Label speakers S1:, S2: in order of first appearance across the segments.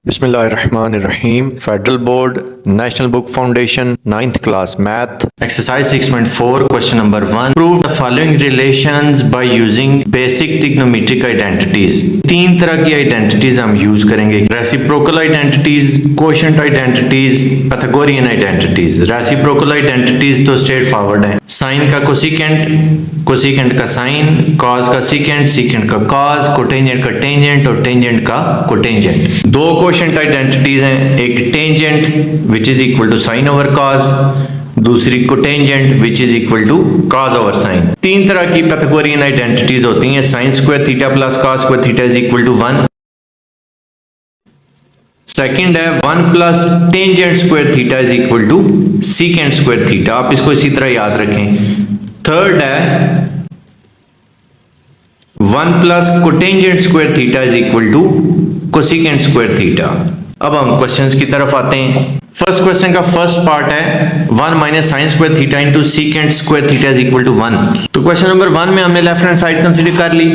S1: बिस्मिल्लाहिर्रहमानिर्रहीम। Federal board, national book foundation, 9th class math,
S2: Exercise 6.4, question number 1. Prove the following relations by using basic trigonometric identities. तीन तरह की identities हम use करेंगे: reciprocal identities, quotient identities, Pythagorean identities. Reciprocal identities तो straight forward है, sine का cosecant, cosecant का sine, cos का सीकेंट, सीकेंट का कॉस, कोटेंजेंट का टेंजेंट और टेंजेंट का कोटेंजेंट। दो कोशेंट आइडेंटिटीज हैं, एक tangent which is equal to sine over cos, दूसरी cotangent which is equal to cos over sine. तीन तरह की पाइथागोरियन आइडेंटिटीज होती हैं: sine square theta plus cos square theta is equal to 1। Second है 1 plus tangent square theta is equal to secant square theta, आप इसको इसी तरह याद रखें। थर्ड है 1 plus cotangent square theta is equal to cosecant square theta. अब हम क्वेश्चंस की तरफ आते हैं। फर्स्ट क्वेश्चन का फर्स्ट पार्ट है 1 minus sine square theta into secant square theta is equal to 1। तो क्वेश्चन नंबर 1 में हमने लेफ्ट हैंड साइड कंसीडर कर ली,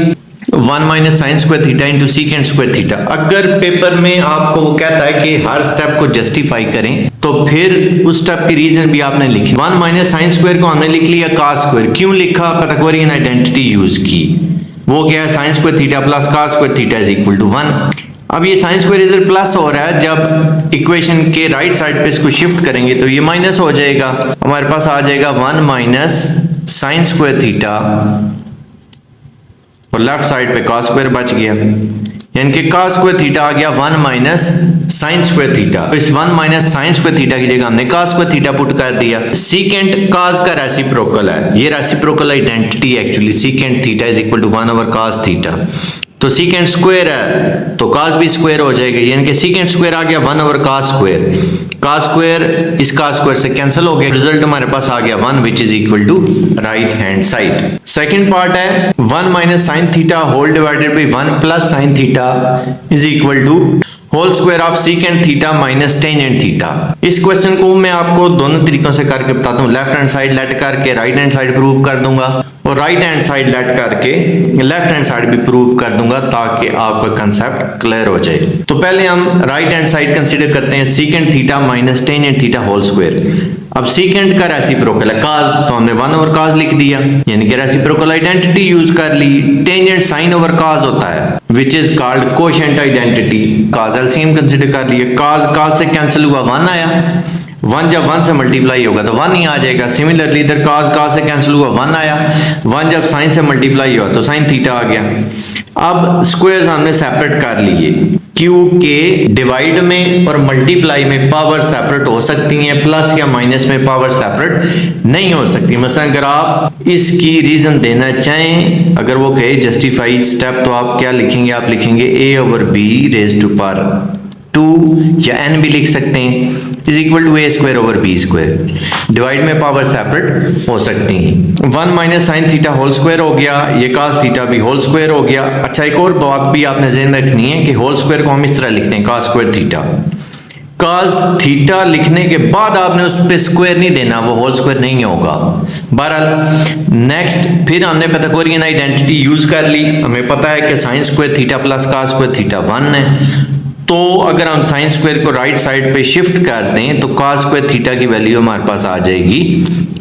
S2: 1 minus sine square theta into secant square theta. अगर पेपर में आपको वो कहता है कि हर स्टेप को जस्टिफाई करें तो फिर उस स्टेप की रीजन भी आपने लिखी। 1 माइनस साइन स्क्वायर को हमने लिख लिया कॉस स्क्वायर, क्यों लिखा? पाइथागोरियन आइडेंटिटी यूज की, वो क्या है? Sine square theta plus cos square theta is equal to 1। अब ये साइन स्क्वायर इधर प्लस हो रहा है, जब इक्वेशन के राइट साइड पे इसको शिफ्ट करेंगे तो ये माइनस हो जाएगा, हमारे पास आ जाएगा 1 माइनस साइन स्क्वायर थीटा और लेफ्ट साइड पे कॉस स्क्वायर बच गया, यानी कि कॉस स्क्वायर थीटा आ गया 1 माइनस साइन स्क्वायर थीटा। तो इस 1 माइनस साइन स्क्वायर थीटा की जगह हमने कॉस स्क्वायर थीटा पुट कर दिया। सीकेंट कॉस का रेसिप्रोकल है, ये reciprocal identity actually secant theta is equal to 1 over cos theta. तो सीकेंट स्क्वायर है तो कॉस भी स्क्वायर हो जाएगा, यानी कि सीकेंट स्क्वायर आ गया 1 over cos square. Cos square इस कॉस स्क्वायर से कैंसिल हो गया, रिजल्ट हमारे पास आ गया 1 which is equal to right hand side. Second part है 1 minus sine theta whole divided by 1 plus sine theta is equal to whole square of secant theta minus tangent theta. इस question को मैं आपको दोनों तरीकों से करके बताता हूँ। लेफ्ट हैंड साइड लेट करके राइट हैंड साइड प्रूव कर दूंगा और राइट हैंड साइड लेट करके लेफ्ट हैंड साइड भी प्रूव कर दूंगा, ताकि आपका कंसेप्ट क्लियर हो जाए। तो पहले हम राइट हैंड साइड कंसीडर करते हैं secant theta minus tangent theta whole square. अब सीकेंट का रेसिप्रोकल है कॉस, तो हमने 1 ओवर कॉस लिख दिया, यानी कि रेसिप्रोकल आइडेंटिटी यूज कर ली। टेंजेंट साइन ओवर कॉस होता है which is called quotient identity. Cos LCM consider कर लिए, कॉस से कैंसिल हुआ 1 आया, 1 जब 1 से मल्टीप्लाई होगा तो 1 ही आ जाएगा। सिमिलरली इधर कॉस से कैंसिल हुआ 1 आया, 1 जब साइन से मल्टीप्लाई हुआ तो साइन थीटा आ गया। अब स्क्वायर्स हमने सेपरेट कर लिए, क्योंकि डिवाइड में और मल्टीप्लाई में पावर सेपरेट हो सकती हैं, प्लस या माइनस में पावर सेपरेट नहीं हो सकती। मतलब अगर आप इसकी रीजन देना चाहें, अगर वो कहे जस्टिफाई स्टेप, तो आप क्या लिखेंगे? आप लिखेंगे a over b raise to power 2 या n भी लिख सकते हैं is equal to a square over b square. Divide में पावर सेपरेट हो सकती हैं। 1 minus sine theta whole square हो गया, ये cos थीटा भी होल स्क्वायर हो गया। अच्छा, एक और बात भी आपने ध्यान रखनी है कि होल स्क्वायर को हम इस तरह लिखते हैं cos square theta. cos theta लिखने के बाद आपने उस पे स्क्वायर नहीं देना, वो होल स्क्वायर नहीं होगा। बहरहाल नेक्स्ट फिर हमने पाइथागोरियन आइडेंटिटी यूज कर ली। हमें पता है कि sine square theta plus cos square theta 1 है, तो अगर हम साइन स्क्वायर को राइट साइड पे शिफ्ट कर दें तो cos स्क्वायर थीटा की वैल्यू हमारे पास आ जाएगी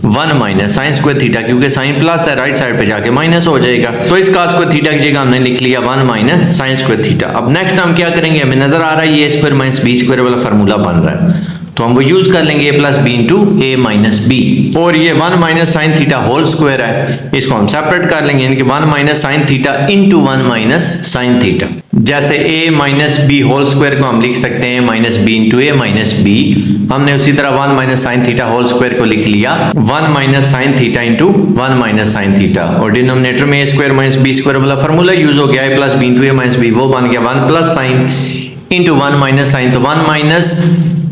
S2: 1 माइनस साइन स्क्वायर थीटा, क्योंकि साइन प्लस है, राइट साइड पे जाके माइनस हो जाएगा। तो इस cos स्क्वायर थीटा की जगह हमने लिख लिया 1 माइनस साइन स्क्वायर थीटा। अब नेक्स्ट हम क्या करेंगे? हमें नजर आ रहा है ये स्क्वायर माइनस बी स्क्वायर वाला फार्मूला बन रहा है, तो हम वो यूज कर लेंगे a plus B into A minus B. और ये 1 minus sine theta whole square है, इसको हम सेपरेट कर लेंगे, यानी कि 1 minus sine theta into 1 minus sine theta. जैसे a minus B whole square को हम लिख सकते हैं minus B into A minus B, हमने उसी तरह 1 minus sine theta whole square को लिख लिया 1 minus sine theta into 1 minus sine theta. और डिनोमिनेटर में a square minus B square वाला फार्मूला यूज हो गया, a plus B into A minus B, वो बन गया 1 plus sine into 1 minus sine. तो 1 माइनस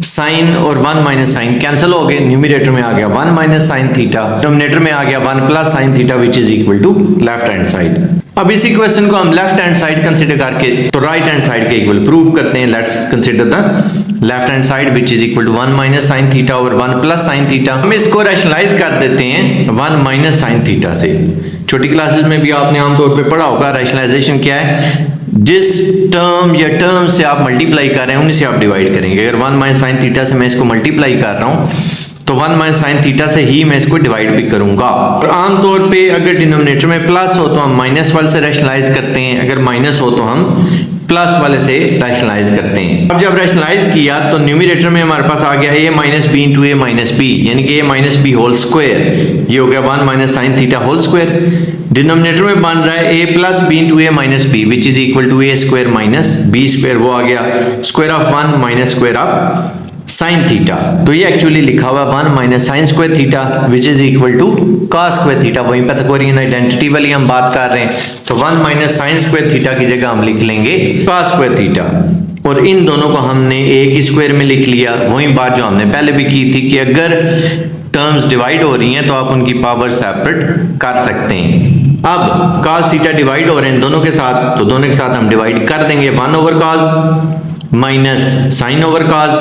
S2: साइन और 1 माइनस साइन कैंसिल हो गए, न्यूमरेटर में आ गया 1 माइनस साइन थीटा, डिनोमिनेटर में आ गया 1 plus sine theta which is equal to left hand side. अब इसी क्वेश्चन को हम लेफ्ट हैंड साइड कंसीडर करके तो राइट हैंड साइड के इक्वल प्रूव करते हैं। Let's consider the left hand side which is equal to 1 minus sine theta over 1 plus sine theta. हम इसको रैशनलाइज कर देते हैं 1 माइनस साइन थीटा से। छोटी क्लासेस में भी आपने आमतौर पे पढ़ा होगा रैशनलाइजेशन क्या है। जिस टर्म या टर्म से आप मल्टीप्लाई कर रहे हैं उन्हीं से आप डिवाइड करेंगे। अगर 1 माइनस साइन थीटा से मैं इसको मल्टीप्लाई कर रहा हूं तो 1 माइनस साइन थीटा से ही मैं इसको डिवाइड भी करूंगा। और आमतौर पे अगर डिनोमिनेटर में प्लस हो तो हम माइनस वाले से रैशनलाइज करते हैं, अगर माइनस हो तो हम प्लस वाले से रैशनलाइज करते हैं। अब जब रैशनलाइज किया तो न्यूमरेटर में हमारे पास आ गया a minus B into A minus B, यानी कि a minus B whole square, ये हो गया 1 minus sine theta whole square. Denominator में बन रहा है a plus B into A minus B which is equal to A square minus B square, वो आ गया square of 1 minus square of sine theta. तो ये एक्चुअली लिखा हुआ 1 minus sine square theta which is equal to cos square theta. वहीं Pythagorean identity वाली हम बात कर रहे हैं, तो 1 माइनस साइन स्क्वायर थीटा की जगह हम लिख लेंगे कॉस स्क्वायर थीटा, और इन दोनों को हमने एक स्क्वायर में लिख लिया। वही बात जो हमने पहले भी की थी कि अगर टर्म्स डिवाइड हो रही हैं तो आप उनकी पावर सेपरेट कर सकते हैं। अब cos थीटा डिवाइड हो रहे हैं दोनों के साथ, तो दोनों के साथ हम डिवाइड कर देंगे 1 over cos minus sine over cos,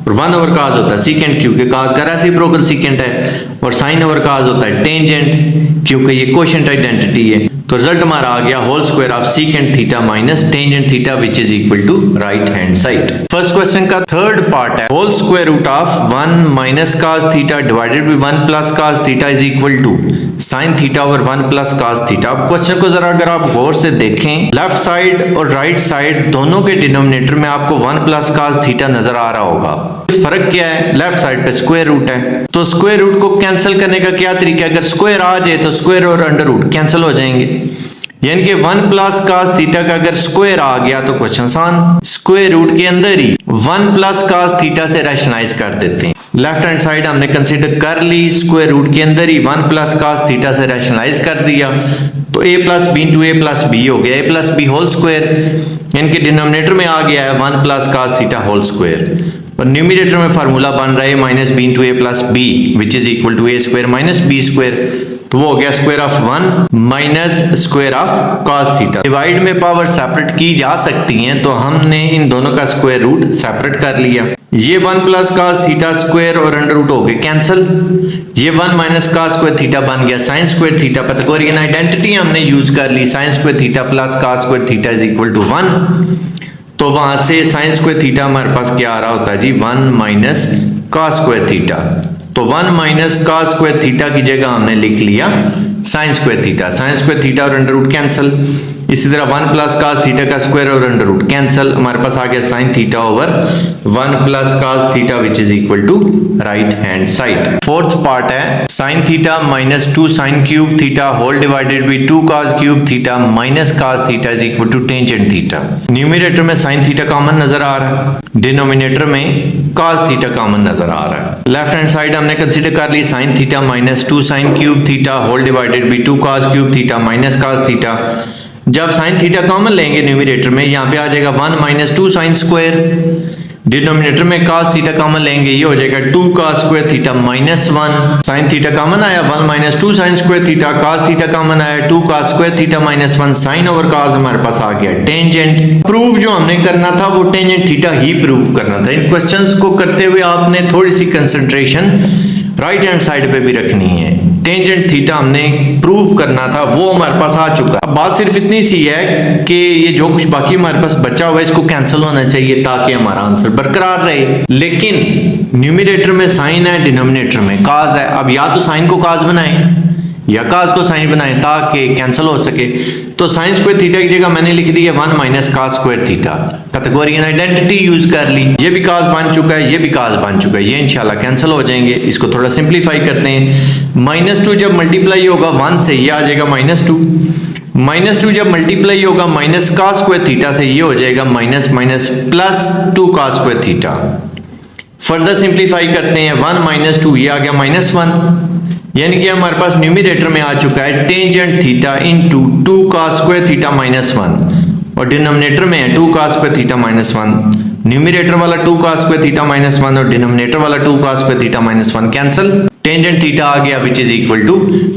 S2: और 1 ओवर cos होता है सीकेंट क्योंकि cos का रेसिप्रोकल सीकेंट है, और साइन ओवर cos होता है टेंजेंट क्योंकि ये कोशेंट आइडेंटिटी है। तो रिजल्ट हमारा आ गया whole square of secant theta minus tangent theta which is equal to right hand side. First question का थर्ड पार्ट है whole square root of 1 minus cos theta divided by 1 plus cos theta is equal to sine theta over 1 plus cos theta. अब question को जरा अगर आप गौर से देखें, लेफ्ट साइड और राइट साइड दोनों के डिनोमिनेटर में आपको 1 प्लस cos थीटा नजर आ रहा होगा। फर्क क्या है, लेफ्ट साइड पे स्क्वायर रूट है, तो स्क्वायर रूट को कैंसिल करने का क्या तरीका है, अगर स्क्वायर आ जाए तो स्क्वायर और अंडर रूट कैंसिल हो जाएंगे, यानी कि 1 प्लस cos थीटा का अगर स्क्वायर आ गया तो क्वेश्चन आसान, स्क्वायर रूट के अंदर ही 1 प्लस cos थीटा से रैशनलाइज कर देते हैं। लेफ्ट हैंड साइड हमने कंसीडर कर ली, स्क्वायर रूट के अंदर ही 1 प्लस cos थीटा से रैशनलाइज कर दिया, तो a plus B into a plus b हो गया a plus b whole square, यानी कि डिनोमिनेटर में आ गया है 1 plus cos theta whole square, और न्यूमरेटर में फार्मूला बन रहा है minus B into a plus b which is equal to A square minus B square, तो वो हो गया square of 1 minus square of cos theta. Divide में पावर सेपरेट की जा सकती हैं, तो हमने इन दोनों का स्क्वायर रूट सेपरेट कर लिया। ये 1 प्लस cos थीटा स्क्वायर और अंडर रूट हो गए कैंसिल, ये 1 माइनस cos स्क्वायर थीटा बन गया sine square theta. Pythagorean identity हमने यूज कर ली, sine square theta plus cos square theta is equal to 1, तो वहां से साइन स्क्वायर थीटा हमारे पास क्या आ रहा होता है जी 1 माइनस cos स्क्वायर थीटा, तो 1 माइनस cos स्क्वायर थीटा की जगह हमने लिख लिया sine square theta, sine square theta और अंडर रूट कैंसिल, इसी तरह 1 प्लस cos थीटा का स्क्वायर और अंडर रूट कैंसिल, हमारे पास आ गया sine theta over 1 plus cos theta which is equal to right hand side. Fourth part है sine theta minus 2 sine cube theta whole divided by 2 cos cube theta minus cos theta is equal to tangent theta. Numerator में sign theta common नजर आ रहा है, denominator में cos theta common नजर आ रहा है। लेफ्ट हैंड साइड हमने कंसीडर कर ली sine theta minus 2 sine cube theta whole divided by 2 cos cube theta minus cos theta. जब साइन थीटा कॉमन लेंगे न्यूमरेटर में, यहाँ पे आ जाएगा 1 माइनस 2 साइन स्क्वायर, डिनोमिनेटर में cos थीटा कॉमन लेंगे, ये हो जाएगा 2 cos square theta minus 1, sine theta common आया 1 minus 2 sine square theta, cos theta common आया 2 cos square theta minus 1, sine over cos हमारे पास आ गया टेंजेंट। प्रूव जो हमने करना था वो टेंजेंट थीटा ही प्रूव करना था। इन क्वेश्चंस को करते हुए आपने थोड़ी सी कंसंट्रेशन राइट हैंड साइड पे भी रखनी है। टेंजेंट थीटा हमने प्रूव करना था, वो हमारे पास आ चुका। अब बात सिर्फ इतनी सी है कि ये जो कुछ बाकी हमारे पास बचा हुआ है इसको कैंसिल होना चाहिए ताकि हमारा आंसर बरकरार रहे। लेकिन न्यूमरेटर में साइन है, डिनोमिनेटर में cos है। अब या तो साइन को cos बनाएं या cos को साइन बनाएं ताकि कैंसिल हो सके। तो साइन स्क्वायर थीटा की जगह मैंने लिख दिया 1 minus cos square theta, Pythagorean identity use कर ली, ये भी cos बन चुका है, ये भी cos बन चुका है, ये इंशाल्लाह कैंसिल हो जाएंगे। इसको थोड़ा सिंप्लीफाई करते हैं, -2 जब मल्टीप्लाई होगा 1 से ये आ जाएगा -2, -2 जब मल्टीप्लाई होगा माइनस cos स्क्वायर थीटा से ये हो जाएगा minus minus plus 2 cos square theta. Further simplify करते हैं 1 माइनस 2 ये आ गया -1, यानी कि हमारे पास न्यूमरेटर में आ चुका है tangent theta into 2 cos square theta -1, और डिनोमिनेटर में है 2 cos स्क्वायर थीटा -1। न्यूमरेटर वाला 2 cos स्क्वायर थीटा -1 और डिनोमिनेटर वाला 2 cos square theta -1 cancel, tangent theta आ गया which is equal to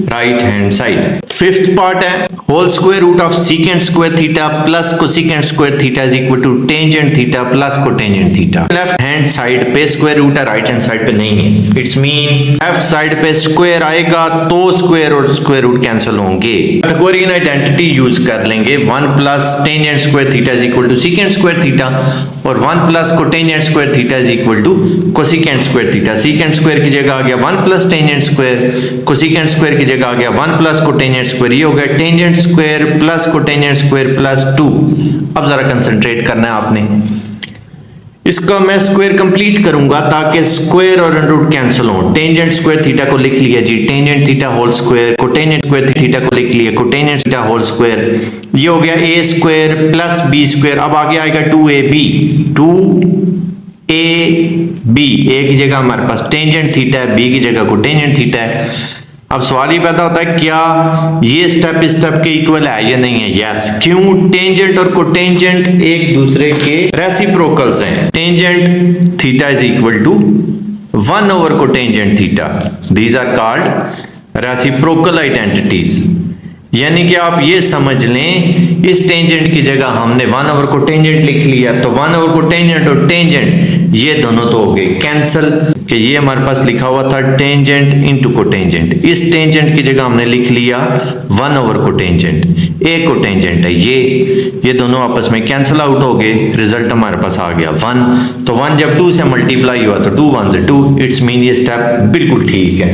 S2: right hand side. Fifth part है whole square root of secant square theta plus cosecant square theta is equal to tangent theta plus cotangent theta. Left hand side पे square root है, right hand side पे नहीं है। It's mean left side पे square आएगा तो square और square root cancel होंगे। पाइथागोरियन आइडेंटिटी यूज कर लेंगे। 1 plus tangent square theta is equal to secant square theta और 1 plus cotangent square theta is equal to cosecant square theta. Secant square की जगह आ गया 1 plus tangent square, cosecant square की जगह आ गया 1 प्लस कोटेंजेंट स्क्वायर। ये हो गया tangent square plus cotangent square plus 2। अब जरा कंसंट्रेट करना है आपने। इसका मैं स्क्वायर कंप्लीट करूंगा ताकि स्क्वायर और अंडर रूट कैंसिल हो। टेंजेंट स्क्वायर थीटा को लिख लिया जी, tangent theta whole square, cotangent square theta को लिख लिया, कोटेंजेंट थीटा होल स्क्वायर। ये हो गया a square plus b square. अब आगे आएगा 2ab, 2ab, a की जगह हमारे पास टेंजेंट थीटा है, b की जगह कोटेंजेंट थीटा है। अब सवाल ये पैदा होता है क्या ये स्टेप इस स्टेप के इक्वल है या नहीं है? यस। क्यों? टेंजेंट और कोटेंजेंट एक दूसरे के रेसिप्रोकल्स हैं। Tangent theta is equal to 1 over cotangent theta. These are called reciprocal identities. यानी कि आप ये समझ लें इस टेंजेंट की जगह हमने 1 ओवर कोटेंजेंट लिख लिया तो 1 ओवर कोटेंजेंट और टेंजेंट ये दोनों तो हो गए कैंसल। कि ये हमारे पास लिखा हुआ था टेंजेंट इनटू कोटेंजेंट, इस टेंजेंट की जगह हमने लिख लिया 1 ओवर कोटेंजेंट। एक कोटेंजेंट है ये दोनों आपस में कैंसिल आउट हो गए, रिजल्ट हमारे पास आ गया 1। तो 1 जब 2 से मल्टीप्लाई हुआ तो 2 1 से 2। इट्स मीन ये स्टेप बिल्कुल ठीक है।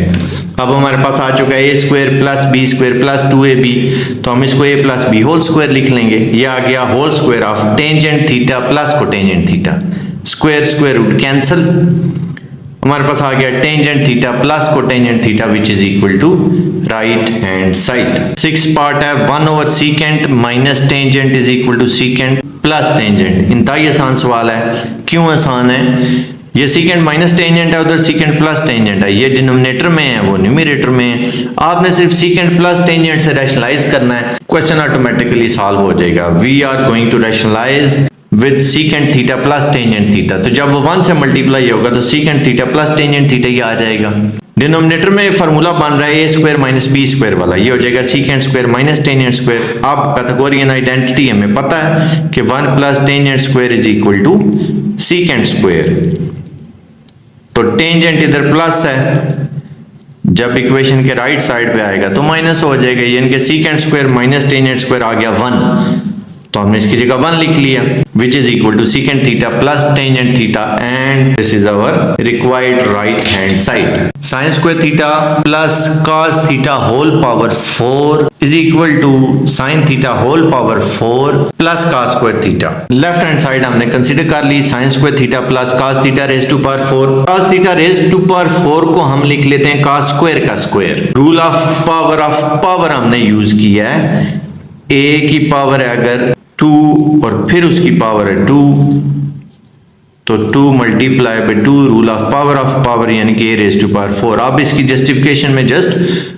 S2: अब हमारे पास आ चुका है a square plus b square plus 2ab, तो हम इसको a plus b whole square लिख लेंगे। ये आ गया whole square of tangent theta plus cotangent theta. Square square root cancel, हमारे पास आ गया tangent theta plus cotangent theta which is equal to right hand side. 6 part है 1 over secant minus tangent is equal to secant plus tangent. इंतहाई आसान सवाल है। क्यों आसान है? ये सीकेंट माइनस टेंजेंट है, उधर सीकेंट प्लस टेंजेंट है। ये डिनोमिनेटर में है, वो न्यूमरेटर में है। आपने सिर्फ सीकेंट प्लस टेंजेंट से रैशनलाइज करना है, क्वेश्चन ऑटोमेटिकली सॉल्व हो जाएगा। We are going to rationalize with secant theta plus tangent theta. तो जब वो 1 से मल्टीप्लाई होगा तो secant theta plus tangent theta ही आ जाएगा। डिनोमिनेटर में फार्मूला बन रहा है a square minus b square वाला, ये हो जाएगा secant square minus tangent square. अब पाइथागोरियन आइडेंटिटी हमें पता है कि 1 plus tangent square is equal to secant square. तो टेंजेंट इधर प्लस है, जब इक्वेशन के राइट साइड पे आएगा तो माइनस हो जाएगा, यानी कि secant square minus tangent square आ गया 1। तो हमने इसकी जगह 1 लिख लिया which is equal to secant theta plus tangent theta and this is our required right hand side. Sine square theta plus cos theta whole power 4 is equal to sine theta whole power 4 plus cos square theta. Left hand side हमने consider कर ली sine square theta plus cos theta raise to power 4। Cos theta raise to power 4 को हम लिख लेते हैं cos square का square. Rule of power हमने यूज किया है। a की पावर है अगर 2 और फिर उसकी पावर है 2 तो 2 multiply bye 2 rule of power यानी कि a रेज टू पावर 4। आप इसकी जस्टिफिकेशन में जस्ट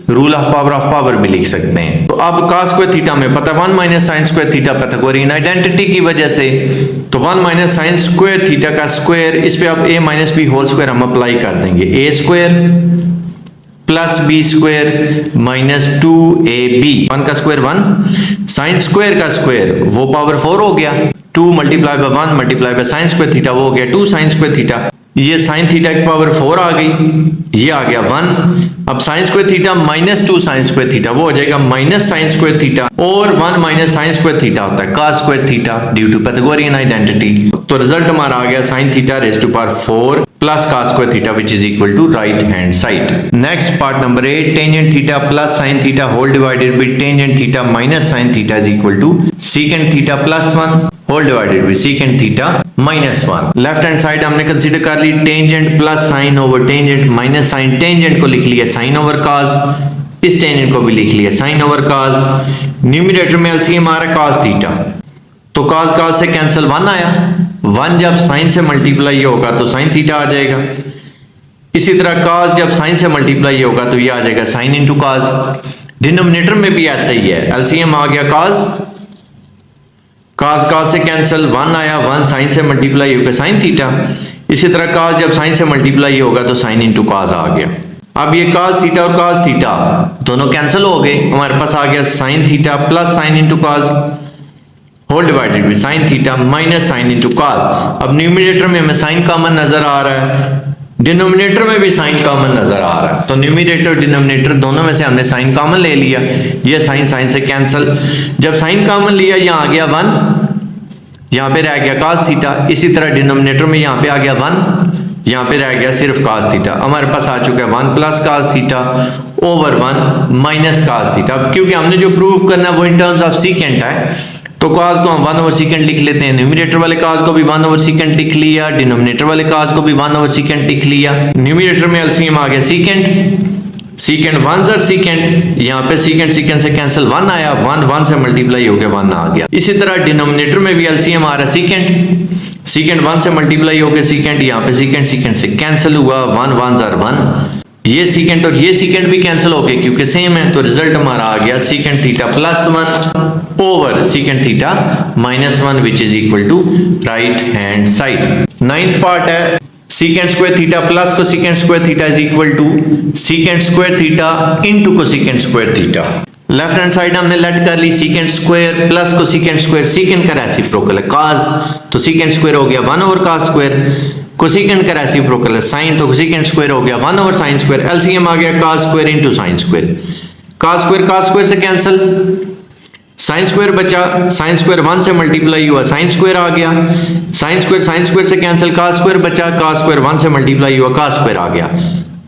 S2: रूल ऑफ पावर भी लिख सकते हैं। तो अब cos स्क्वायर थीटा में पता 1 minus sine square theta Pythagorean identity की वजह से, तो 1 माइनस साइन स्क्वायर थीटा का स्क्वायर, इस पे अब a minus b whole square हम अप्लाई कर देंगे। a square plus B square minus 2ab, 1 का स्क्वायर 1, साइन स्क्वायर का स्क्वायर वो पावर 4 हो गया। 2 multiply by 1 multiply by sine square theta वो हो गया 2 साइन स्क्वायर थीटा। ये साइन थीटा की पावर 4 आ गई, ये आ गया 1। अब sine square theta minus 2 sine square theta वो हो जाएगा माइनस साइन स्क्वायर थीटा, और 1 माइनस साइन स्क्वायर थीटा होता है cos square theta due to Pythagorean identity. तो रिजल्ट हमारा आ गया sine theta raise to power 4 plus cos square theta which is equal to right hand side. Next part number 8, tangent theta plus sine theta whole divided by tangent theta minus sine theta is equal to secant theta plus 1 whole divided by secant theta minus 1। Left hand side हमने consider कर ली tangent plus sine over tangent minus sine. Tangent को लिख लिया sine over cos, इस tangent को भी लिख लिया साइन ओवर cos। न्यूमरेटर में एलसीएम आ रहा है cos थीटा, तो cos से कैंसिल 1 आया। 1 जब साइन से मल्टीप्लाई होगा तो साइन थीटा आ जाएगा। इसी तरह cos जब साइन से मल्टीप्लाई होगा तो ये आ जाएगा साइन इंटू cos। डिनोमिनेटर में भी ऐसा ही है, एलसीएम आ गया cos से कैंसिल 1 आया, 1 साइन से मल्टीप्लाई होगा साइन थीटा। इसी तरह cos जब साइन से मल्टीप्लाई होगा तो साइन इंटू cos आ गया। अब ये cos थीटा और cos थीटा दोनों कैंसिल हो गए, हमारे पास आ गया sin theta plus sine into cos whole divided by sin theta minus sine into cos। अब न्यूमरेटर में हमें sin कॉमन नजर आ रहा है, डिनोमिनेटर में भी साइन कॉमन नजर आ रहा है, तो न्यूमरेटर डिनोमिनेटर दोनों में से हमने साइन कॉमन ले लिया, ये साइन साइन से कैंसिल। जब साइन कॉमन लिया यहाँ आ गया 1, यहाँ पे रह गया cos थीटा, इसी तरह डिनोमिनेटर में यहाँ पे आ गया 1, यहाँ पे रह गया सिर्फ cos थीटा। हमारे पास आ चुका है 1 plus cos theta over 1 minus cos theta. अब क्योंकि हमने जो प्रूव करना है वो इन टर्म्स ऑफ सीकेंट है, तो cos को हम 1 ओवर सीकेंट लिख लेते हैं। न्यूमरेटर वाले cos को भी 1 ओवर सीकेंट लिख लिया, डिनोमिनेटर वाले cos को भी 1 ओवर सीकेंट लिख लिया। न्यूमरेटर में एलसीएम आ गया सीकेंट, सीकेंट 1 जर सीकेंट, यहाँ पे सीकेंट सीकेंट से कैंसिल 1 आया, 1 से मल्टीप्लाई हो गया 1 आ गया। इसी तरह डिनोमिनेटर में भी एलसीएम आ रहा है सीकेंट, सीकेंट 1 से मल्टीप्लाई हो गया सीकेंट, यहाँ पे सीकेंट सीकेंट से कैंसिल हुआ, 1 जर 1, ये सीकेंट और ये सीकेंट भी कैंसिल हो गए क्योंकि सेम है, तो रिजल्ट हमारा आ गया secant theta plus 1 over secant theta minus 1 which is equal to right hand side. 9th part है secant square theta plus cosecant square theta is equal to secant square theta into cosecant square theta. Left hand side हमने let कर ली secant square plus cosecant square, secant का reciprocal है cos, तो secant square हो गया 1 over cos square, cosecant का reciprocal है sin, तो कोसेकेंट स्क्वायर हो गया 1 ओवर sin स्क्वायर, एलसीएम आ गया cos square into sin square, cos square से कैंसिल, sin स्क्वायर बचा, sin स्क्वायर 1 से मल्टीप्लाई हुआ sin स्क्वायर आ गया, sin स्क्वायर से कैंसिल, cos स्क्वायर बचा, cos स्क्वायर 1 से मल्टीप्लाई हुआ cos स्क्वायर आ गया।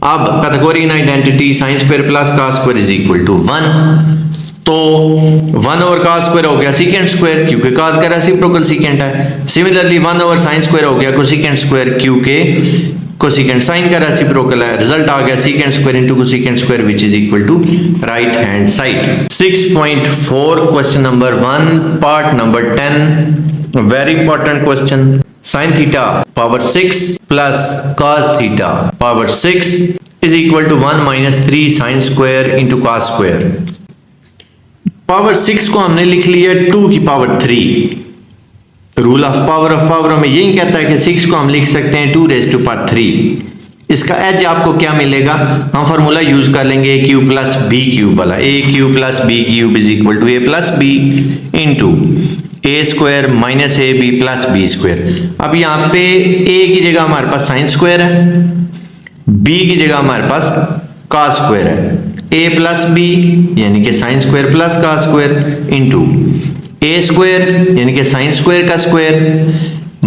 S2: अब category identity sin square plus cos square is equal to 1, तो 1 ओवर cos स्क्वायर हो गया सीकेंट स्क्वायर क्योंकि cos का रेसिप्रोकल सीकेंट है। सिमिलरली 1 ओवर sin स्क्वायर हो गया कोसेकेंट स्क्वायर क्योंकि कोसेकेंट sin का रेसिप्रोकल है। रिजल्ट आ गया secant square into cosecant square which is equal to right hand side. 6.4 question number 1 part number 10, very important question. sin theta power 6 plus cos theta power 6 is equal to 1 minus 3 sin square into cos square. Power 6 को हमने लिख लिया 2 की power 3। Rule of power हमें यही कहता है कि 6 को हम लिख सकते हैं 2 रेज़ टू पावर 3। इसका एज आपको क्या मिलेगा, हम फार्मूला यूज कर लेंगे a cube plus b cube वाला, a cube plus b cube is equal to a plus b into a square minus a b plus B square. अब यहाँ पे a की जगह हमारे पास साइन स्क्वायर है, b की जगह हमारे पास cos स्क्वायर है, a प्लस बी यानी कि sine square plus cos square into a square यानी कि साइन स्क्वायर का स्क्वायर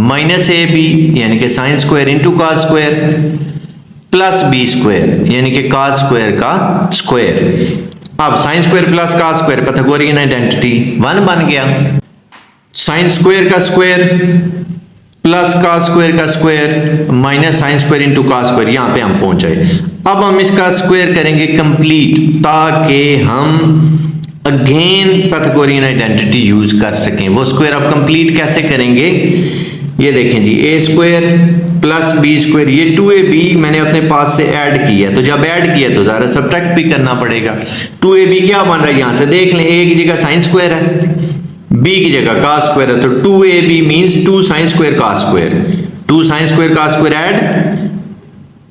S2: माइनस ए बी यानी कि sine square into cos square plus B square यानी कि cos स्क्वायर का स्क्वायर। अब sine square plus cos square Pythagorean identity 1 बन गया, साइन स्क्वायर का स्क्वायर प्लस cos स्क्वायर का square minus sine square into cos square, यहां पे हम पहुंच जाए। अब हम इसका स्क्वायर करेंगे कंप्लीट ताकि हम अगेन पाइथागोरियन आइडेंटिटी यूज कर सकें। वो स्क्वायर अब कंप्लीट कैसे करेंगे, ये देखें जी, a square plus B square, ये 2ab मैंने अपने पास से ऐड किया, तो जब ऐड किया तो ज़रा सब्ट्रैक्ट भी करना पड़ेगा। 2ab क्या बन रहा है, यहां से देख लें, a की जगह साइन स्क्वायर है, b की जगह cos स्क्वायर है, तो 2ab means 2 sin square cos square, 2 sin square cos square add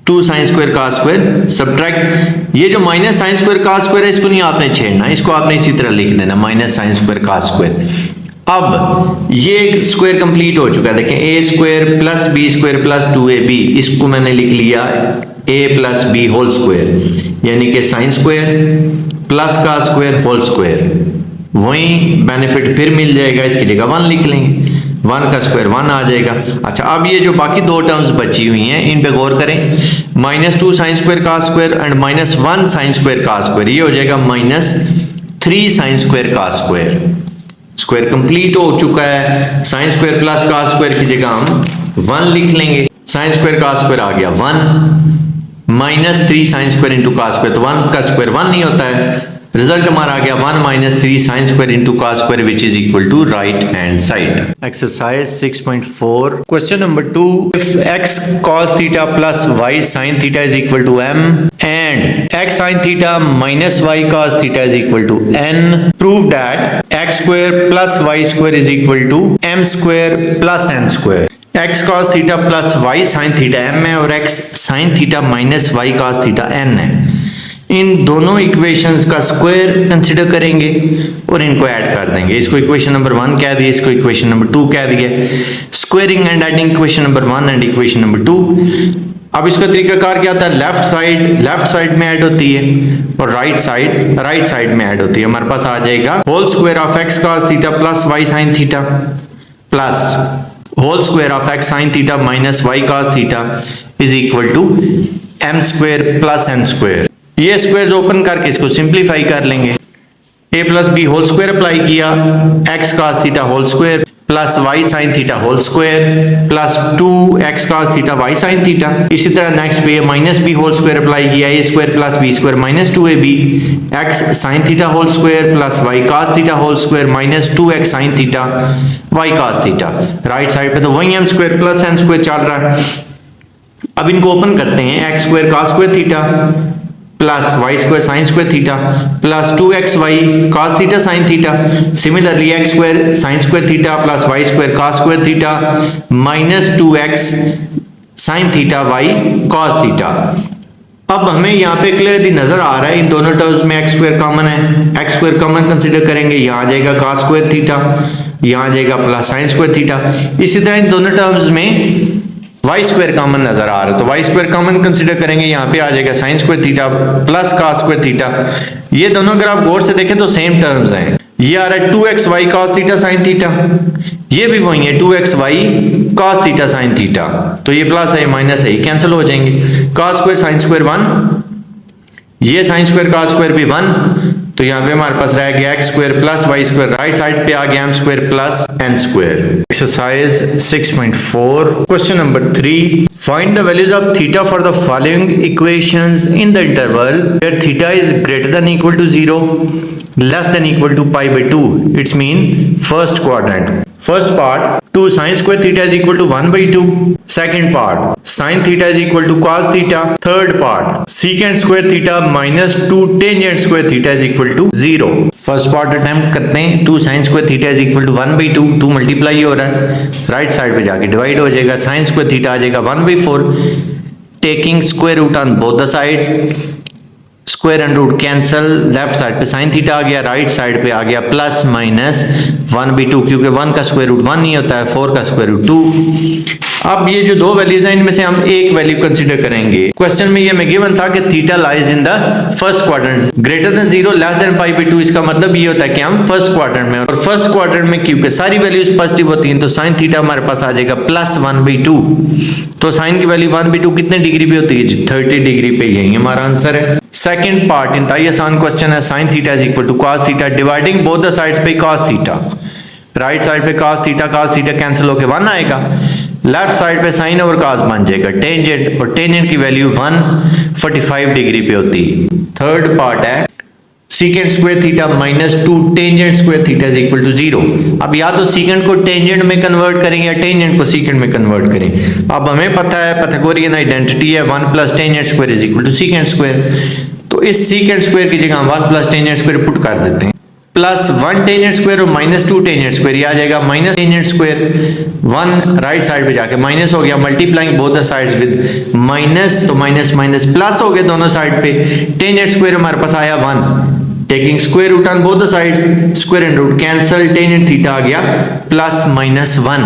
S2: 2 sin square cos square subtract. ये जो minus sine square cos square है इसको नहीं आपने छेड़ना, इसको आपने इसी तरह लिख देना minus sine square cos square. अब ये स्क्वायर कंप्लीट हो चुका है, देखें a square plus b square plus 2ab, इसको मैंने लिख लिया a plus b whole square यानी कि sine square plus cos square whole square. वही बेनिफिट फिर मिल जाएगा, इसकी जगह 1 लिख लेंगे, 1 का स्क्वायर 1 आ जाएगा। अच्छा, अब ये जो बाकी दो टर्म्स बची हुई हैं इन पे गौर करें, minus 2 sine square cos square and minus 1 sine square cos square, ये हो जाएगा minus 3 sine square cos square. Square complete हो चुका है, sine square plus cos square की जगह हम 1 लिख लेंगे, साइन स्क्वायर cos स्क्वायर आ गया 1 minus 3 sine square into cos square, तो 1 का स्क्वायर 1 नहीं होता है, रिजल्ट हमारा आ गया 1 minus 3 sine square into cos square which is equal to right hand side. Exercise 6.4 question number 2, if x cos theta plus y sin theta is equal to m and x sin theta minus y cos theta is equal to n, prove that x square plus y square is equal to m square plus n square. X cos theta plus y sine theta M है और x sine theta minus y cos theta n है। इन दोनों equations का square consider करेंगे और इनको add कर देंगे। इसको इक्वेशन नंबर 1 कह दिया, इसको इक्वेशन नंबर 2 कह दिया। Squaring and adding equation number 1 and equation number 2। अब इसका तरीकाकार क्या होता है, लेफ्ट साइड में ऐड होती है और राइट साइड में ऐड होती है। हमारे पास आ जाएगा whole square of x cos theta plus y sine theta plus whole square of x sine theta minus y cos theta is equal to m square plus n square. ये square open करके इसको simplify कर लेंगे। a plus b whole square apply किया, x cos theta whole square plus y sine theta whole square plus 2x cos theta y sine theta. इसी तरह next पे minus B whole square apply किया, a square plus B square minus 2ab x sine theta whole square plus y cos theta whole square minus 2x sine theta y cos theta. Right side पे तो वही m square plus n square चल रहा है। अब इनको open करते हैं, x square cos square theta plus y square sine square theta plus 2xy cos theta sine theta. Similarly x square sine square theta plus y square cos square theta minus 2x sine theta y cos theta. अब हमें यहाँ पे clearly नजर आ रहा है इन दोनों टर्म्स में एक्स स्क्वायर कॉमन है, एक्स स्क्वायर कॉमन कंसीडर करेंगे, यहाँ आ जाएगा cos स्क्वायर थीटा, यहाँ आ जाएगा प्लस साइन स्क्वायर थीटा। इसी तरह इन दोनों टर्म्स में वाई स्क्वायर कॉमन नजर आ रहा है तो वाई स्क्वायर कॉमन कंसीडर करेंगे, यहाँ पे आ जाएगा sign square theta plus cos square theta. ये दोनों अगर आप गौर से देखें तो सेम टर्म्स हैं। ये आ रहा है 2xy cos theta sine theta, ये भी वही है 2xy cos theta sine theta. तो ये प्लस है माइनस है कैंसिल हो जाएंगे। cos स्क्वायर साइन स्क्वायर 1, ये साइन स्क्वायर cos स्क्वायर भी 1, तो यहाँ पे हमारे पास रह गया x square plus y square, right side पे आ गया m square plus n square. Exercise 6.4 question number 3, find the values of theta for the following equations in the interval where theta is greater than equal to 0 less than equal to pi by 2। It's mean first quadrant. First part 2 sin square theta is equal to 1 by 2. Second part sin theta is equal to cos theta. Third part secant square theta minus 2 tangent square theta is equal to 0. First part attempt करते हैं, 2 sin square theta is equal to 1 by 2, 2 multiply हो रहा है, right side पे जाके divide हो जाएगा, sin square theta आ जाएगा 1 by 4, taking square root on both the sides, square and root cancel, left side पे साइन थीटा आ गया, राइट साइड पे आ गया प्लस माइनस 1 by 2, क्योंकि 1 का स्क्वायर रूट 1 नहीं होता है, 4 का स्क्वायर रूट 2। अब ये जो दो वैल्यूज हैं इनमें से हम एक वैल्यू कंसीडर करेंगे। क्वेश्चन में ये हमें गिवन था कि theta lies in the first quadrant, greater than 0 less than pi by 2। इसका मतलब ये होता है कि हम फर्स्ट क्वाड्रेंट में, और फर्स्ट क्वाड्रेंट में क्योंकि सारी वैल्यूज पॉजिटिव होती हैं तो साइन थीटा हमारे पास आ जाएगा प्लस 1 by 2। तो साइन की वैल्यू 1 by 2 कितने डिग्री पे होती है जी, 30 डिग्री पे। यही हमारा आंसर है। सेकंड पार्ट इंतहाई आसान क्वेश्चन है, sine theta is equal to cos theta dividing both the sides पे cos थीटा, राइट साइड पे cos थीटा कैंसिल होके 1 आएगा, लेफ्ट साइड पे साइन ओवर cos बन जाएगा टेंजेंट, और टेंजेंट की वैल्यू 145 डिग्री पे होती है। थर्ड पार्ट है secant square theta minus 2 tangent square theta is equal to 0। अब या तो सीकेंट को टेंजेंट में कन्वर्ट करें या टेंजेंट को सीकेंट में कन्वर्ट करें। अब हमें पता है पाइथागोरियन आइडेंटिटी है 1 plus tangent square is equal to secant square, तो इस सीकेंट स्क्वायर की जगह 1 प्लस टेंजेंट स्क्वायर पुट कर देते हैं, प्लस 1 टेंजेंट स्क्वायर और माइनस 2 टेंजेंट स्क्वायर, ये आ जाएगा minus tangent square 1, right side पे जाके माइनस हो गया, multiplying both the sides with minus, तो माइनस माइनस प्लस हो गए दोनों साइड पे। टेंजेंट स्क्वायर हमारे पास आया 1, taking square root on both the sides, square and root cancel, tangent theta आ गया प्लस माइनस 1।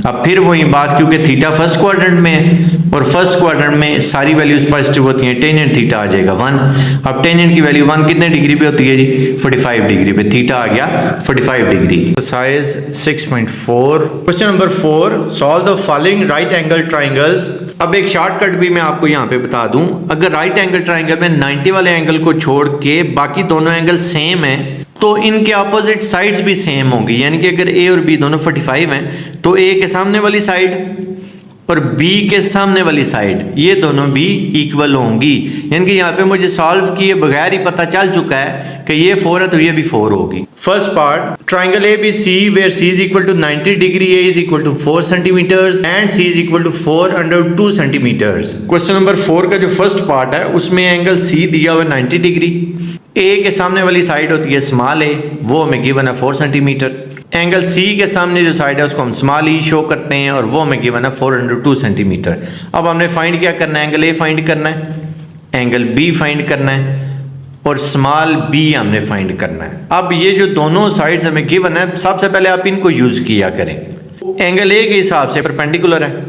S2: अब फिर वही बात, क्योंकि थीटा फर्स्ट क्वाड्रेंट में है और फर्स्ट क्वाड्रेंट में सारी वैल्यूज पॉजिटिव होती हैं, टेंजेंट थीटा आ जाएगा 1। अब टेंजेंट की वैल्यू 1 कितने डिग्री पे होती है जी, 45 डिग्री पे, थीटा आ गया 45 degree. Exercise 6.4 question number 4, solve the following right angle triangles. अब एक शॉर्टकट भी मैं आपको यहाँ पे बता दूं, अगर राइट एंगल ट्राइंगल में 90 वाले एंगल को छोड़ के बाकी दोनों एंगल सेम है तो इनके ऑपोजिट साइड्स भी सेम होंगी, यानी कि अगर ए और बी दोनों 45 हैं तो ए के सामने वाली साइड और बी के सामने वाली साइड ये दोनों भी इक्वल होंगी। यानी कि यहाँ पे मुझे सॉल्व किए बगैर ही पता चल चुका है कि ये 4 है तो ये भी 4 होगी। First part triangle A B C where C is equal to 90 degree, A is equal to 4 centimetres and C is equal to 4/2 centimetres. Question number 4 का जो फर्स्ट पार्ट है उसमें एंगल सी दिया हुआ 90 डिग्री, ए के सामने वाली साइड होती है स्मॉल ए, वो हमें गिवन है 4 सेंटीमीटर, एंगल सी के सामने जो साइड है उसको हम स्मॉल ई शो करते हैं और वो हमें गिवन है 402 सेंटीमीटर। अब हमने फाइंड क्या करना है, एंगल ए फाइंड करना है, एंगल बी फाइंड करना है और स्मॉल बी हमने फाइंड करना है। अब ये जो दोनों साइड्स हमें गिवन है, सबसे पहले आप इनको यूज किया करें। एंगल ए के हिसाब से परपेंडिकुलर है,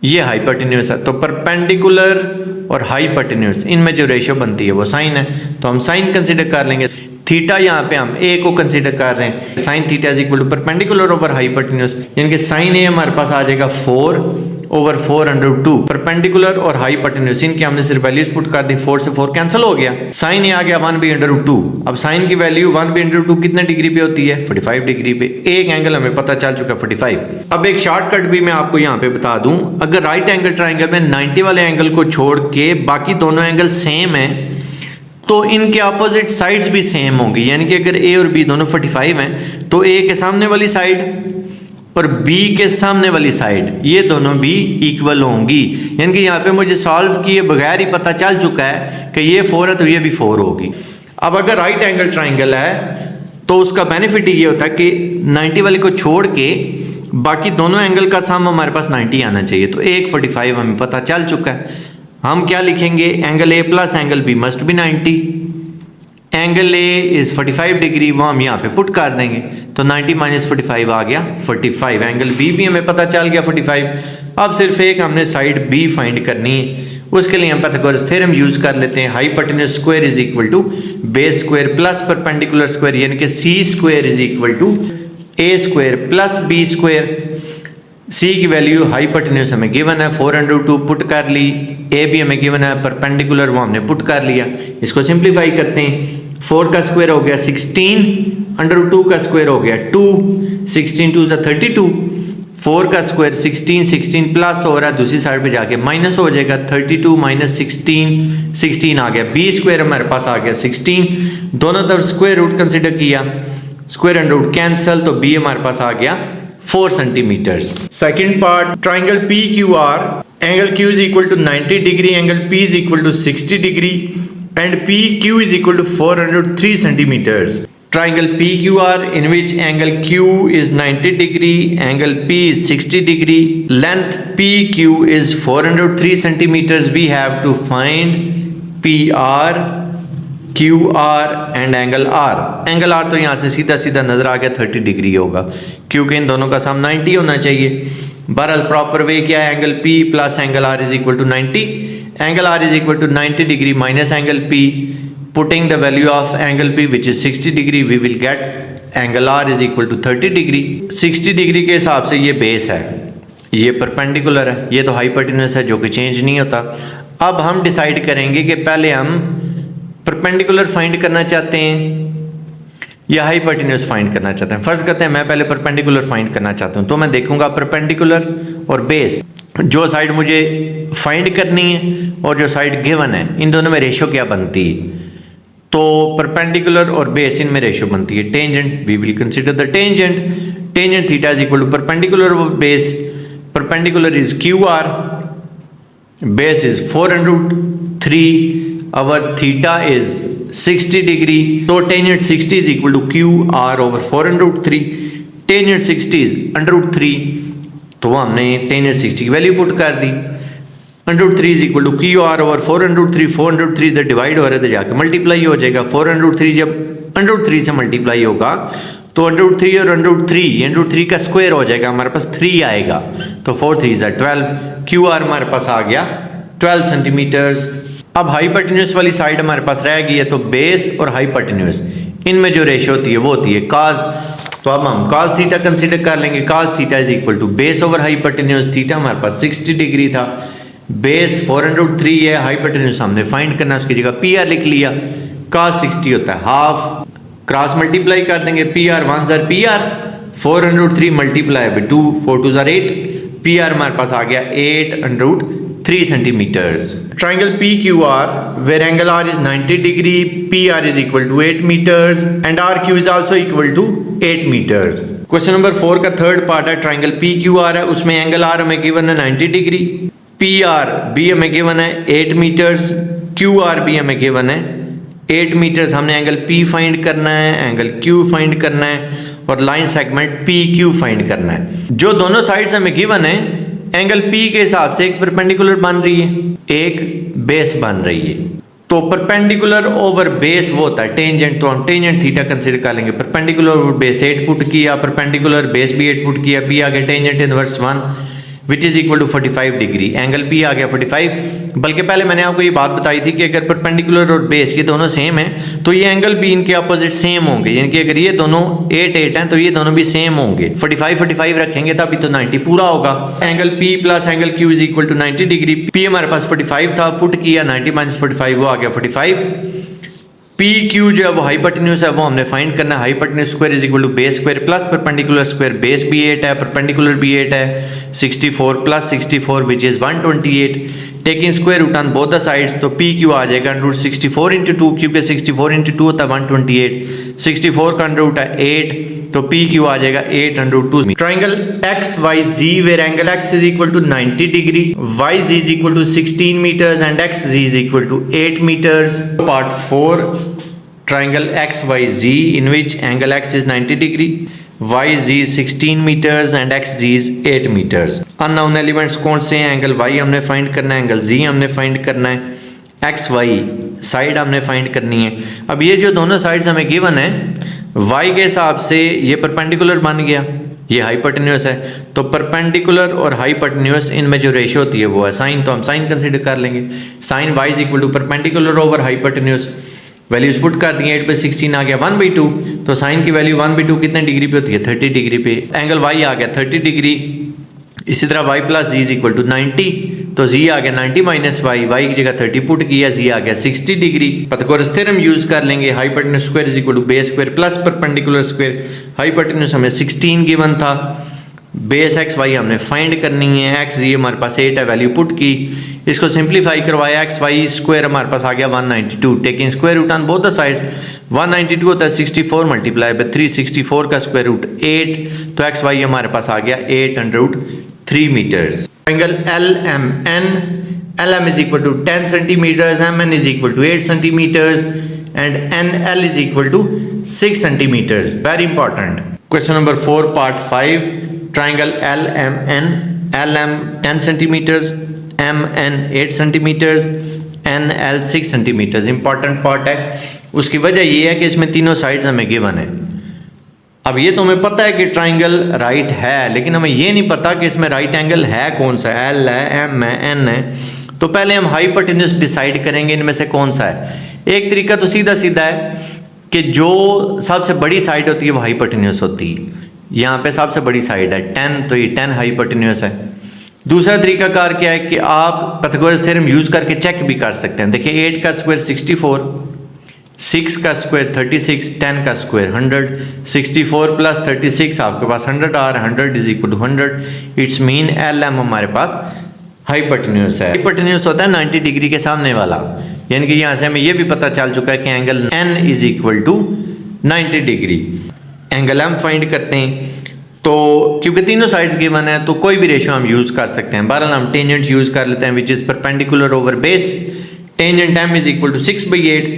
S2: ये हाइपोटेन्यूज है, तो परपेंडिकुलर और हाइपोटेन्यूज इनमें जो रेशियो बनती है वो साइन है, तो हम साइन कंसीडर कर लेंगे। थीटा यहाँ पे हम ए को कंसीडर कर रहे हैं, sine theta is equal to perpendicular over hypotenuse, यानी कि साइन ए हमारे पास आ जाएगा 4/402। परपेंडिकुलर और हाइपोटेन्यूज इनकी हमने सिर्फ वैल्यूज पुट कर दी, 4 से 4 कैंसिल हो गया, साइन ए आ गया 1/√2। अब साइन की वैल्यू 1/√2 कितने डिग्री पे होती है, 45 डिग्री पे। एक एंगल हमें पता चल चुका 45। अब एक शॉर्टकट भी मैं आपको यहाँ पे बता दूं, अगर राइट एंगल ट्राइंगल में 90 वाले एंगल को छोड़ के बाकी दोनों एंगल सेम है तो इनके अपोजिट साइड्स भी सेम होंगी, यानी कि अगर ए और बी दोनों 45 हैं तो ए के सामने वाली साइड और बी के सामने वाली साइड ये दोनों भी इक्वल होंगी, यानी कि यहाँ पे मुझे सॉल्व किए बगैर ही पता चल चुका है कि ये 4 है तो ये भी 4 होगी। अब अगर राइट एंगल ट्राइंगल है तो उसका बेनिफिट ये होता है कि 90 वाले को छोड़ के बाकी दोनों एंगल का सम हमारे पास 90 आना चाहिए, तो एक 45 हमें पता चल चुका है। हम क्या लिखेंगे, angle A plus angle B must be 90, angle A is 45 degree, वो हम यहाँ पे पुट कर देंगे, तो 90 माइनस 45 आ गया 45। एंगल बी भी हमें पता चल गया 45। अब सिर्फ एक हमने साइड बी फाइंड करनी है, उसके लिए हम पाइथागोरस थ्योरम यूज कर लेते हैं। Hypotenuse square is equal to base square plus perpendicular square, यानी कि C square is equal to A square plus B square. C की वैल्यू हाइपोटेन्यूज हमें गिवन है 402 पुट कर ली, ए भी हमें गिवन है परपेंडिकुलर वो हमने पुट कर लिया। इसको सिंप्लीफाई करते हैं, 4 का स्क्वायर हो गया 16, √2 का स्क्वायर हो गया 2, 16 2 32, 4 का स्क्वायर 16, 16 प्लस हो रहा है, दूसरी साइड पे जाके माइनस हो जाएगा, 32 माइनस 16, 16 आ गया, बी स्क्वायर हमारे पास आ गया 16, दोनों तरफ स्क्वायर रूट कंसिडर किया, स्क्वायर एंड रूट कैंसल, तो बी हमारे पास आ गया 4 centimetre. Second part, triangle P Q R, angle Q is equal to 90 degree, angle P is equal to 60 degree and PQ is equal to 403 centimeters. Triangle PQR in which angle Q is 90 degree, angle P is 60 degree, length PQ is 403 centimeters. We have to find PR, QR and angle R. Angle R तो यहाँ से सीधा सीधा नजर आ गया 30 degree होगा, क्योंकि इन दोनों का सम 90 होना चाहिए। बहरहाल प्रॉपर वे क्या है, angle P plus angle R is equal to 90, angle R is equal to 90 degree minus angle P, putting the value of angle P which is 60 degree, we will get angle R is equal to 30 degree. 60 degree के हिसाब से ये base है, ये perpendicular है, ये तो hypotenuse है जो कि चेंज नहीं होता। अब हम डिसाइड करेंगे कि पहले हम परपेंडिकुलर फाइंड करना चाहते हैं या हाइपोटेन्यूज फाइंड करना चाहते हैं। फर्ज करते हैं मैं पहले परपेंडिकुलर फाइंड करना चाहता हूं, तो मैं देखूंगा परपेंडिकुलर और बेस, जो साइड मुझे फाइंड करनी है और जो साइड गिवन है इन दोनों में रेशियो क्या बनती है। तो परपेंडिकुलर और बेस इनमें रेशियो बनती है tangent, we will consider the tangent, tangent theta is equal to perpendicular of base, perpendicular is Q R, base is 403, our theta is 60 degree, so tangent 60 is equal to QR over 403, tangent 60 is √3, तो हमने tangent 60 की value put कर दी, √3 is equal to QR over 403, 403 इधर divide हो रहा है तो जाके मल्टीप्लाई हो जाएगा, 403 जब √3 से मल्टीप्लाई होगा तो √3 और √3 का स्क्वायर हो जाएगा, हमारे पास 3 आएगा, तो 4 3 is 12, QR हमारे पास आ गया 12 सेंटीमीटर्स। अब हाइपोटेन्यूज वाली साइड हमारे पास रह गई है, तो बेस और हाइपोटेन्यूज इनमें जो रेशियो होती है वो होती है cos, तो अब हम cos थीटा कंसीडर कर लेंगे, cos theta is equal to base over hypotenuse, theta हमारे पास 60 डिग्री था, बेस 403 है, हाइपोटेन्यूज हमने फाइंड करना, उसकी जगह PR लिख लिया, cos 60 होता है हाफ, क्रॉस मल्टीप्लाई कर देंगे, PR 1 ज़र PR, 403 मल्टीप्लाई बाय 2, 4 2 ज़र 8, PR हमारे पास आ गया 8√3 centimeters. Triangle PQR, where angle R is 90 degree, PR is equal to 8 meters and RQ is also equal to 8 meters. Question number 4 का थर्ड पार्ट है, ट्राइंगल PQR है, उसमें एंगल R हमें गिवन है 90 डिग्री, PR भी हमें given है 8 metres, QR भी हमें गिवन है 8 मीटर्स। हमने एंगल P फाइंड करना है, एंगल Q फाइंड करना है और line segment P Q find करना है। जो दोनों साइड्स हमें गिवन है, एंगल पी के हिसाब से एक परपेंडिकुलर बन रही है, एक बेस बन रही है। तो परपेंडिकुलर ओवर बेस वो होता है टेंजेंट, तो हम टेंजेंट थीटा कंसीडर कर लेंगे। परपेंडिकुलर ओवर बेस 8 पुट किया, परपेंडिकुलर बेस भी 8 पुट किया, पी आ गया tangent inverse 1 which is equal to 45 degree. Angle p आ गया 45। बल्कि पहले मैंने आपको ये बात बताई थी कि अगर परपेंडिकुलर और बेस ये दोनों सेम है तो ये एंगल भी इनके अपोजिट सेम होंगे, यानी कि अगर ये दोनों 8 8 हैं तो ये दोनों भी सेम होंगे। 45 45 रखेंगे तभी तो 90 पूरा होगा। Angle P plus angle Q is equal to 90 degree. P हमारे पास 45 था, पुट किया 90 माइनस 45 वो आ गया 45। पी क्यू जो है वो हाइपोटेन्यूज है, वो हमने फाइंड करना है। Hypotenuse square is equal to base square plus perpendicular square, base भी 8 है परपेंडिकुलर भी 8 है, 64 plus 64 which is 128। Taking square root on both the sides, तो पी क्यू आ जाएगा रूट 64 इंटू 2, क्योंकि 64 इंटू 2 होता है 128। 64 का रूट है 8, तो पी क्यू आ जाएगा 8/2। Triangle X Y Z where angle X is equal to 90 degree, Y Z is equal to 16 metres and X Z is equal to 8 metres. Part 4 triangle XYZ in which angle X is 90 degree, YZ is 16 meters and XZ is 8 meters. Unknown elements कौन से हैं? Angle Y हमने find करना है, angle Z हमने find करना है, XY side हमने फाइंड करनी है। अब ये जो दोनों साइड्स हमें गिवन है, Y के हिसाब से ये परपेंडिकुलर बन गया, ये हाइपोटेन्यूस है, तो परपेंडिकुलर और हाइपोटेन्यूस इनमें जो रेशियो होती है वो है साइन, तो हम साइन कंसीडर कर लेंगे। Sine Y is equal to perpendicular over hypotenuse. Values put कर दी, 8 पे 16 आ गया 1/2, तो साइन की वैल्यू 1/2 कितने डिग्री पे होती है? 30 डिग्री पे। एंगल y आ गया 30 डिग्री। इसी तरह y plus Z is equal to 90, तो z आ गया 90 माइनस y की जगह 30 पुट किया, z आ गया 60 डिग्री। पाइथागोरस थ्योरम यूज कर लेंगे। Hypotenuse square is equal to base square plus perpendicular square. Hypotenuse हमें 16 गिवन था, बेस एक्स वाई हमने फाइंड करनी है, एक्स जी हमारे पास 8 है, वैल्यू पुट की, इसको सिंप्लीफाई करवाया, एक्स वाई स्क्वायर हमारे पास आ गया 192। Taking square root on both the sides, 192 होता है 64 मल्टीप्लाई बाय 3, 64 का स्क्वायर रूट 8, तो एक्स वाई हमारे पास आ गया 8/3 metres. Angle L M N, L M is equal to 10 centimetres, M N is equal to 8 centimetres and N L is equal to 6 centimetres. Very important. Question number 4 part 5, triangle LMN, LM 10 centimeters, MN 8 centimeters, NL 6 centimeters। Important part है, उसकी वजह ये है कि इसमें तीनों sides हमें given है। अब ये तो हमें पता है कि ट्राइंगल राइट है, लेकिन हमें ये नहीं पता कि इसमें राइट एंगल है कौन सा, L है, M है, N है। तो पहले हम हाइपोटेन्यूस डिसाइड करेंगे इनमें से कौन सा है। एक तरीका तो सीधा सीधा है कि जो सबसे बड़ी साइड होती है वो हाइपोटेन्यूस होती है। यहाँ पे सबसे बड़ी साइड है 10, तो ये 10 हाइपोटेन्यूस है। दूसरा तरीकाकार क्या है कि आप पाइथागोरस थ्योरम यूज करके चेक भी कर सकते हैं। देखिए 8 का स्क्वायर 64, 6 का स्क्वायर 36, 10 का स्क्वायर 100, 64 प्लस 36 आपके पास 100 आ रहा है, 100 is equal to 100। It's mean L M हमारे पास हाइपोटेन्यूस है। हाइपोटेन्यूस होता है 90 डिग्री के सामने वाला, यानी कि यहाँ से हमें यह भी पता चल चुका है कि angle N is equal to 90 degree. Angle M find करते हैं, तो क्योंकि तीनों साइड्स गिवन है तो कोई भी रेशियो हम यूज कर सकते हैं। बहरहाल हम टेंजेंट यूज कर लेते हैं, which is perpendicular over base. Tangent M is equal to 6/8,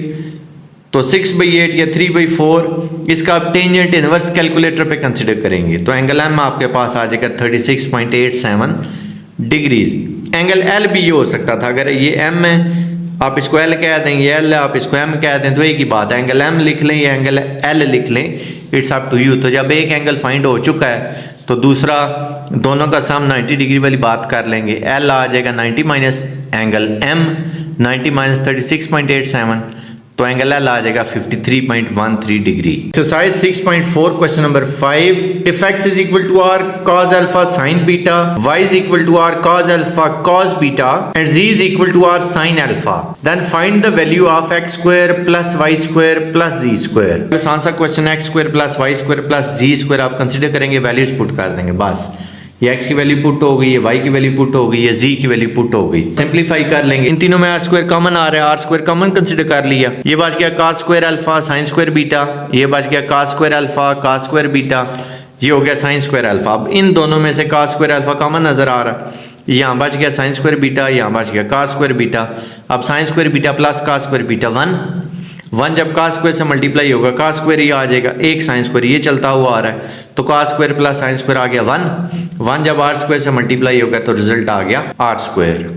S2: तो 6/8 या 3/4, इसका आप टेंजेंट इनवर्स कैलकुलेटर पे कंसिडर करेंगे, तो एंगल एम आपके पास आ जाएगा 36.87 डिग्रीज। एंगल एल भी ये हो सकता था, अगर ये एम है आप इसको एल कह दें, ये एल है आप इसको एम कह दें, तो एक ही बात है, एंगल एम लिख लें या एंगल एल लिख लें, इट्स अप टू यू। तो जब एक एंगल फाइंड हो चुका है तो दूसरा दोनों का सम 90 डिग्री वाली बात कर लेंगे। एल आ जाएगा 90 माइनस एंगल एम, 90 माइनस 36.87, तो एंगल एल आ जाएगा 53.13 degree. Exercise 6.4 question number 5, if x is equal to r cos alpha sin beta, y is equal to r cos alpha cos beta and z is equal to r sin alpha, then find the value of x square plus y square plus z square. आसान सा question, x square plus y square plus z square आप consider करेंगे, values put कर देंगे, बस ये x की value put हो गई, ये y की वैल्यू पुट हो गई, ये z की वैल्यू पुट हो गई। सिंपलीफाई कर लेंगे, इन तीनों में r स्क्वायर कॉमन आ रहा है, r स्क्वायर कॉमन कंसीडर कर लिया, ये बच गया cos square alpha sin square beta, ये बच गया cos square alpha cos square beta, ये हो गया sin स्क्वायर अल्फा। अब इन दोनों में से cos स्क्वायर अल्फा कॉमन नजर आ रहा है, यहाँ बच गया sin स्क्वायर बीटा, यहाँ बच गया cos स्क्वायर बीटा। अब sin square beta plus cos square beta 1, 1 जब cos स्क्वायर से मल्टीप्लाई होगा cos स्क्वायर ही आ जाएगा, एक sin स्क्वायर ये चलता हुआ आ रहा है, तो cos square plus sin square आ गया 1 जब r स्क्वायर से मल्टीप्लाई होगा तो रिजल्ट आ गया r स्क्वायर।